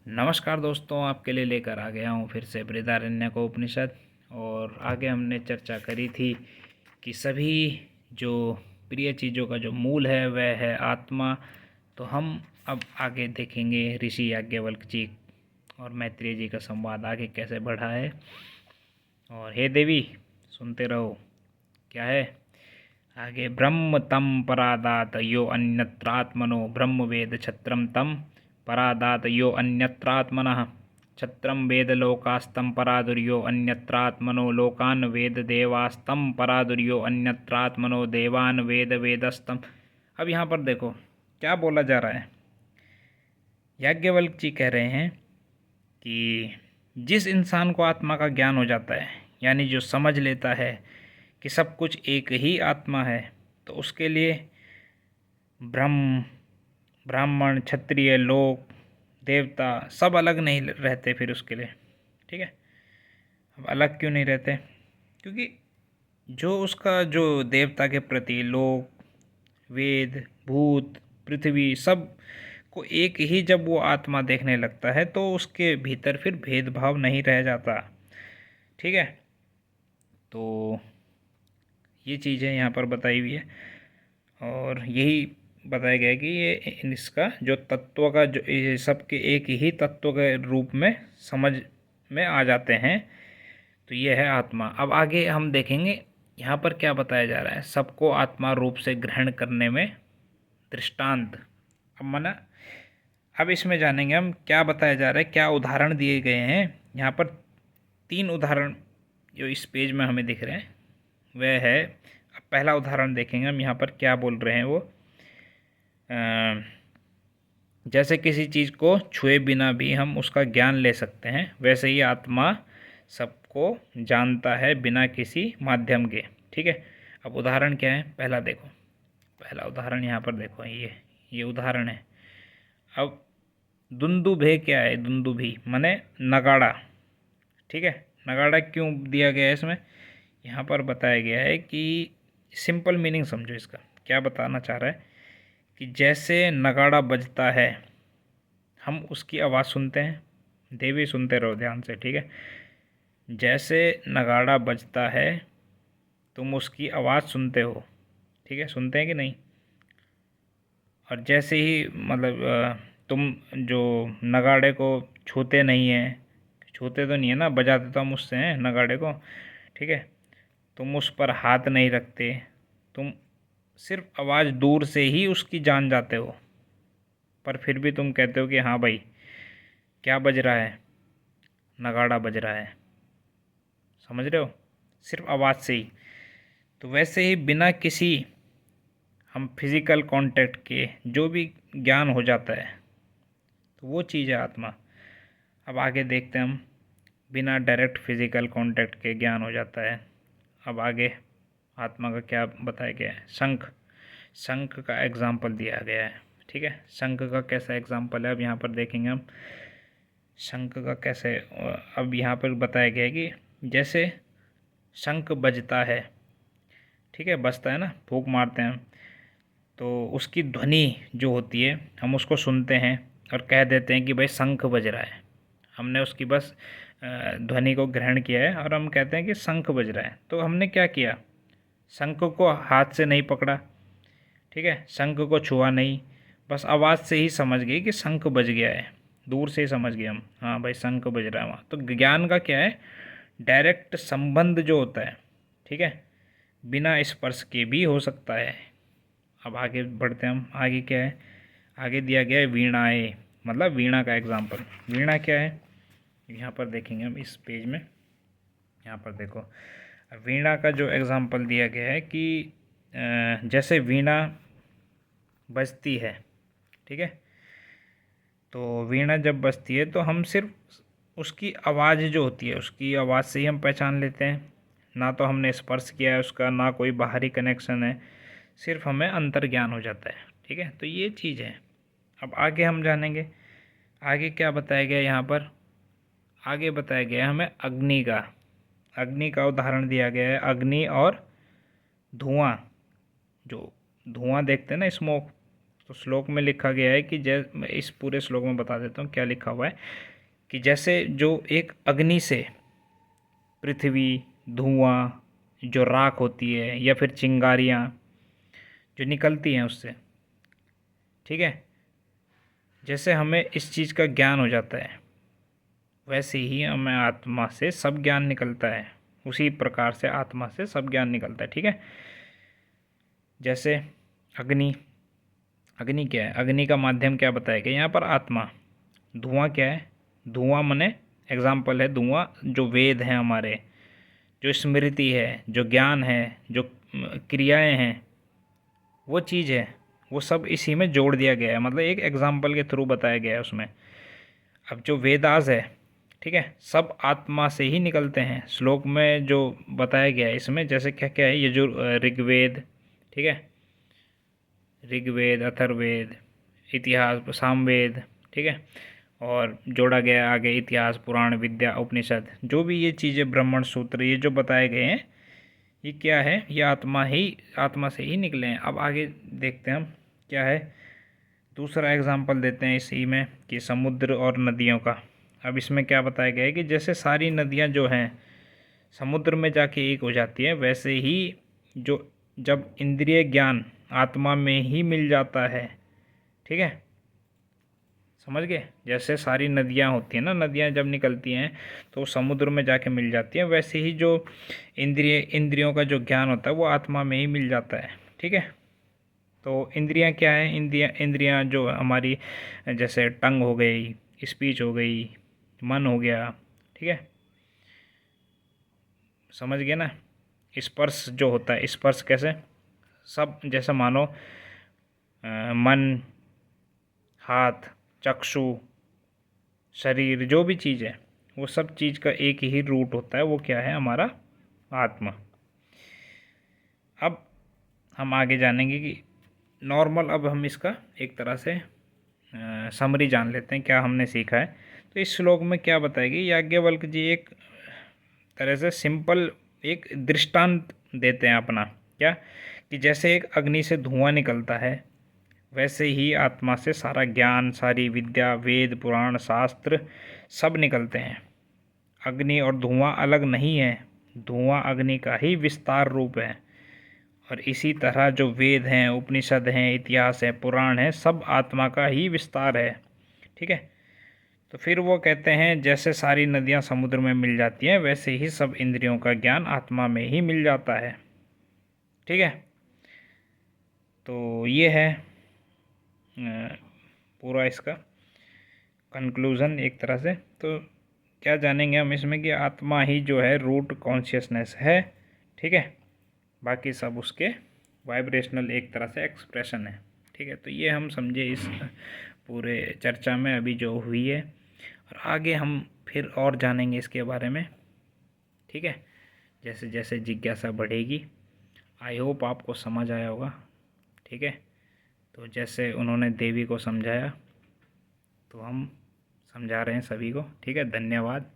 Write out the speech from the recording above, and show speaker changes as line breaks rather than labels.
नमस्कार दोस्तों, आपके लिए लेकर आ गया हूँ फिर से बृहदारण्यकोपनिषद। और आगे हमने चर्चा करी थी कि सभी जो प्रिय चीज़ों का जो मूल है वह है आत्मा। तो हम अब आगे देखेंगे ऋषि याज्ञवल्क्य जी और मैत्रेय जी का संवाद आगे कैसे बढ़ा है। और हे देवी, सुनते रहो क्या है आगे। ब्रह्म तम परादात यो अन्यत्रात्मनो ब्रह्म वेद छत्रम तम परादात यो अन्यत्रात्मनः छत्रम वेद लोकास्तम परादुर्यो अन्यत्रात्मनो लोकान वेद देवास्तम परादुर्यो अन्यत्रात्मनो देवान वेद वेदस्तम। अब यहाँ पर देखो क्या बोला जा रहा है। याज्ञवल्क्य जी कह रहे हैं कि जिस इंसान को आत्मा का ज्ञान हो जाता है, यानी जो समझ लेता है कि सब कुछ एक ही आत्मा है, तो उसके लिए ब्राह्मण क्षत्रिय लोक देवता सब अलग नहीं रहते फिर उसके लिए। ठीक है, अब अलग क्यों नहीं रहते? क्योंकि जो उसका जो देवता के प्रति लोक वेद भूत पृथ्वी सब को एक ही जब वो आत्मा देखने लगता है तो उसके भीतर फिर भेदभाव नहीं रह जाता। ठीक है, तो ये चीज़ें यहाँ पर बताई हुई है और यही बताया गया है कि ये इसका जो तत्व का जो ये सबके एक ही तत्व के रूप में समझ में आ जाते हैं, तो ये है आत्मा। अब आगे हम देखेंगे यहाँ पर क्या बताया जा रहा है। सबको आत्मा रूप से ग्रहण करने में दृष्टांत। अब माना अब इसमें जानेंगे हम क्या बताया जा रहा है, क्या उदाहरण दिए गए हैं। यहाँ पर 3 उदाहरण जो इस पेज में हमें दिख रहे हैं वह है। अब पहला उदाहरण देखेंगे हम यहाँ पर क्या बोल रहे हैं वो। जैसे किसी चीज़ को छुए बिना भी हम उसका ज्ञान ले सकते हैं, वैसे ही आत्मा सबको जानता है बिना किसी माध्यम के। ठीक है, अब उदाहरण क्या है पहला देखो। पहला उदाहरण यहाँ पर देखो, ये उदाहरण है। अब दुंदुभे क्या है? दुंदुभी माने नगाड़ा। ठीक है, नगाड़ा क्यों दिया गया है इसमें? यहाँ पर बताया गया है कि सिंपल मीनिंग समझो इसका। क्या बताना चाह रहा है कि जैसे नगाड़ा बजता है हम उसकी आवाज़ सुनते हैं। देवी सुनते रहो ध्यान से, ठीक है। जैसे नगाड़ा बजता है तुम उसकी आवाज़ सुनते हो, ठीक है, सुनते हैं कि नहीं। और जैसे ही मतलब तुम जो नगाड़े को छूते नहीं हैं, छूते तो नहीं है ना, बजाते तो हम उससे हैं नगाड़े को, ठीक है। तुम उस पर हाथ नहीं रखते, तुम सिर्फ आवाज़ दूर से ही उसकी जान जाते हो, पर फिर भी तुम कहते हो कि हाँ भाई क्या बज रहा है? नगाड़ा बज रहा है। समझ रहे हो, सिर्फ आवाज़ से ही। तो वैसे ही बिना किसी हम फिज़िकल कांटेक्ट के जो भी ज्ञान हो जाता है तो वो चीज़ है आत्मा। अब आगे देखते हैं हम, बिना डायरेक्ट फिज़िकल कांटेक्ट के ज्ञान हो जाता है। अब आगे आत्मा का क्या बताया गया है। शंख, शंख का एग्जाम्पल दिया गया है। ठीक है, शंख का कैसा एग्जाम्पल है अब यहाँ पर देखेंगे हम। शंख का कैसे, अब यहाँ पर बताया गया है कि जैसे शंख बजता है, ठीक है, बजता है ना, फूंक मारते हैं, तो उसकी ध्वनि जो होती है हम उसको सुनते हैं और कह देते हैं कि भाई शंख बज रहा है। हमने उसकी बस ध्वनि को ग्रहण किया है और हम कहते हैं कि शंख बज रहा है। तो हमने क्या किया, शंख को हाथ से नहीं पकड़ा, ठीक है, शंख को छुआ नहीं, बस आवाज़ से ही समझ गए कि शंख बज गया है। दूर से ही समझ गए हम, हाँ भाई शंख बज रहा है वहाँ। तो ज्ञान का क्या है, डायरेक्ट संबंध जो होता है, ठीक है, बिना स्पर्श के भी हो सकता है। अब आगे बढ़ते हैं हम। आगे क्या है, आगे दिया गया है वीणाएँ, मतलब वीणा का एग्जाम्पल। वीणा क्या है यहाँ पर देखेंगे हम इस पेज में। यहाँ पर देखो वीणा का जो एग्जाम्पल दिया गया है कि जैसे वीणा बजती है, ठीक है, तो वीणा जब बजती है तो हम सिर्फ उसकी आवाज़ जो होती है उसकी आवाज़ से ही हम पहचान लेते हैं। ना तो हमने स्पर्श किया है उसका, ना कोई बाहरी कनेक्शन है, सिर्फ हमें अंतर्ज्ञान हो जाता है। ठीक है, तो ये चीज़ है। अब आगे हम जानेंगे आगे क्या बताया गया यहाँ पर। आगे बताया गया है हमें अग्नि का। अग्नि का उदाहरण दिया गया है, अग्नि और धुआं। जो धुआं देखते हैं ना, स्मोक, तो श्लोक में लिखा गया है कि मैं इस पूरे श्लोक में बता देता हूँ क्या लिखा हुआ है कि जैसे जो एक अग्नि से पृथ्वी, धुआं, जो राख होती है या फिर चिंगारियाँ जो निकलती हैं उससे, ठीक है, जैसे हमें इस चीज़ का ज्ञान हो जाता है वैसे ही हमें आत्मा से सब ज्ञान निकलता है, उसी प्रकार से आत्मा से सब ज्ञान निकलता है। ठीक है, जैसे अग्नि, अग्नि क्या है, अग्नि का माध्यम क्या बताया गया यहाँ पर, आत्मा। धुआं क्या है, धुआं मने एग्जाम्पल है धुआं जो वेद हैं हमारे, जो स्मृति है, जो ज्ञान है, जो क्रियाएं हैं, वो चीज़ है, वो सब इसी में जोड़ दिया गया है, मतलब एक एग्जाम्पल के थ्रू बताया गया है उसमें। अब जो वेदास है, ठीक है, सब आत्मा से ही निकलते हैं। श्लोक में जो बताया गया है इसमें जैसे क्या क्या है, ये जो ऋग्वेद, ठीक है, ऋग्वेद, अथर्ववेद, इतिहास, सामवेद, ठीक है, और जोड़ा गया आगे इतिहास, पुराण, विद्या, उपनिषद, जो भी ये चीज़ें, ब्राह्मण सूत्र, ये जो बताए गए हैं, ये क्या है, ये आत्मा से ही निकले हैं। अब आगे देखते हैं हम क्या है, दूसरा एग्जाम्पल देते हैं इसी में कि समुद्र और नदियों का। अब इसमें क्या बताया गया है कि जैसे सारी नदियाँ जो हैं समुद्र में जाके एक हो जाती है, वैसे ही जो जब इंद्रिय ज्ञान आत्मा में ही मिल जाता है, ठीक है, समझ गए, जैसे सारी नदियाँ होती हैं ना, नदियाँ जब निकलती हैं तो समुद्र में जाके मिल जाती हैं, वैसे ही जो इंद्रियों का जो ज्ञान होता है वो आत्मा में ही मिल जाता है। ठीक है, तो इंद्रियां क्या है, इंद्रियां जो हमारी, जैसे टंग हो गई, स्पीच हो गई, मन हो गया, ठीक है, समझ गए ना। स्पर्श जो होता है, स्पर्श कैसे, सब जैसे मानो मन, हाथ, चक्षु, शरीर, जो भी चीज़ है वो सब चीज़ का एक ही रूट होता है, वो क्या है, हमारा आत्मा। अब हम आगे जानेंगे कि नॉर्मल, अब हम इसका एक तरह से समरी जान लेते हैं क्या हमने सीखा है। तो इस श्लोक में क्या बताएगी, याज्ञवल्क्य जी एक तरह से सिंपल एक दृष्टांत देते हैं अपना, क्या, कि जैसे एक अग्नि से धुआं निकलता है वैसे ही आत्मा से सारा ज्ञान, सारी विद्या, वेद, पुराण, शास्त्र सब निकलते हैं। अग्नि और धुआं अलग नहीं है, धुआं अग्नि का ही विस्तार रूप है, और इसी तरह जो वेद हैं, उपनिषद हैं, इतिहास है, पुराण है, सब आत्मा का ही विस्तार है। ठीक है, तो फिर वो कहते हैं जैसे सारी नदियाँ समुद्र में मिल जाती हैं वैसे ही सब इंद्रियों का ज्ञान आत्मा में ही मिल जाता है। ठीक है, तो ये है पूरा इसका कंक्लूज़न एक तरह से। तो क्या जानेंगे हम इसमें कि आत्मा ही जो है रूट कॉन्शियसनेस है, ठीक है, बाकी सब उसके वाइब्रेशनल एक तरह से एक्सप्रेशन है। ठीक है, तो ये हम समझे इस पूरे चर्चा में अभी जो हुई है, और आगे हम फिर और जानेंगे इसके बारे में। ठीक है, जैसे जैसे जिज्ञासा बढ़ेगी। आई होप आपको समझ आया होगा। ठीक है, तो जैसे उन्होंने देवी को समझाया तो हम समझा रहे हैं सभी को। ठीक है, धन्यवाद।